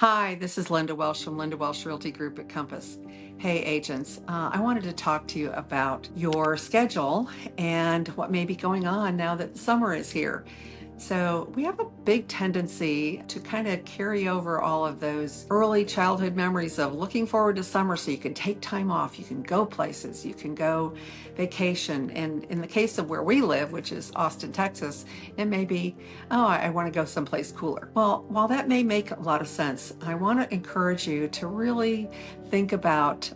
Hi, this is Linda Welsh from Linda Welsh Realty Group at Compass. Hey agents, I wanted to talk to you about your schedule and what may be going on now that summer is here. So we have a big tendency to kind of carry over all of those early childhood memories of looking forward to summer so you can take time off, you can go places, you can go vacation. And in the case of where we live, which is Austin, Texas, it may be, oh, I want to go someplace cooler. Well, while that may make a lot of sense, I want to encourage you to really think about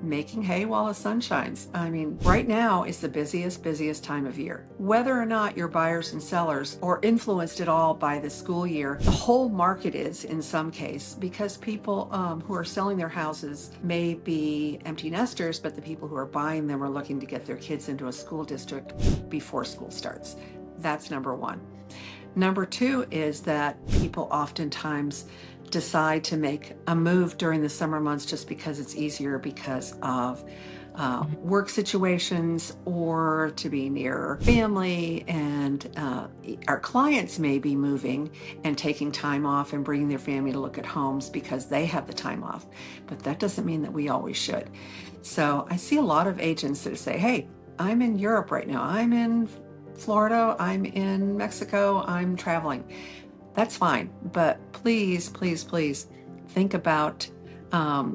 making hay while the sun shines. I mean, right now is the busiest time of year. Whether or not you're buyers and sellers or influenced at all by the school year, the whole market is in some case, because people who are selling their houses may be empty nesters, but the people who are buying them are looking to get their kids into a school district before school starts. That's number one. Number two is that people oftentimes decide to make a move during the summer months just because it's easier because of work situations or to be near family. And our clients may be moving and taking time off and bringing their family to look at homes because they have the time off. But that doesn't mean that we always should. So I see a lot of agents that say, hey, I'm in Europe right now. I'm in Florida, I'm in Mexico, I'm traveling. That's fine, but please think about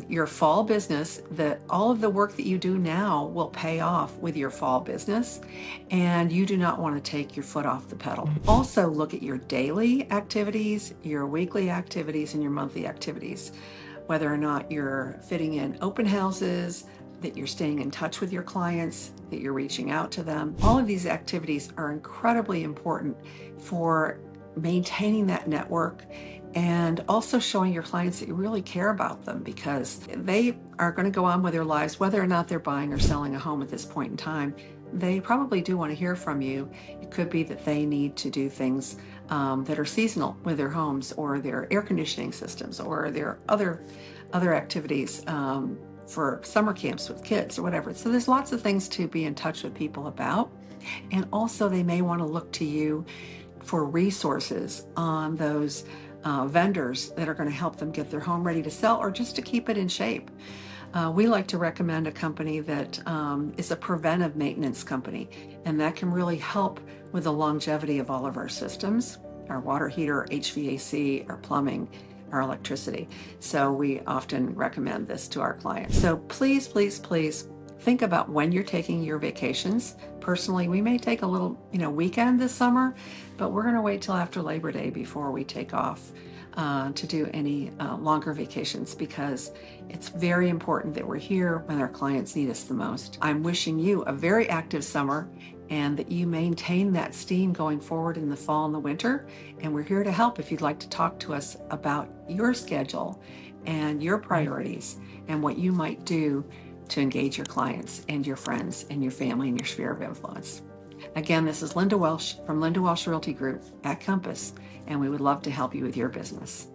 your fall business, that all of the work that you do now will pay off with your fall business, and you do not want to take your foot off the pedal. Also look at your daily activities, your weekly activities, and your monthly activities, whether or not you're fitting in open houses, that you're staying in touch with your clients, that you're reaching out to them. All of these activities are incredibly important for maintaining that network and also showing your clients that you really care about them, because they are going to go on with their lives, whether or not they're buying or selling a home at this point in time. They probably do want to hear from you. It could be that they need to do things that are seasonal with their homes or their air conditioning systems or their other activities, for summer camps with kids or whatever. So there's lots of things to be in touch with people about. And also they may want to look to you for resources on those vendors that are going to help them get their home ready to sell or just to keep it in shape. We like to recommend a company that is a preventive maintenance company, and that can really help with the longevity of all of our systems, our water heater, HVAC, our plumbing, our electricity. So we often recommend this to our clients. So please think about when you're taking your vacations. Personally, we may take a little, weekend this summer, but we're going to wait till after Labor Day before we take off to do any longer vacations, because it's very important that we're here when our clients need us the most. I'm wishing you a very active summer and that you maintain that steam going forward in the fall and the winter. And we're here to help if you'd like to talk to us about your schedule and your priorities and what you might do to engage your clients and your friends and your family and your sphere of influence. Again, this is Linda Welsh from Linda Welsh Realty Group at Compass, and we would love to help you with your business.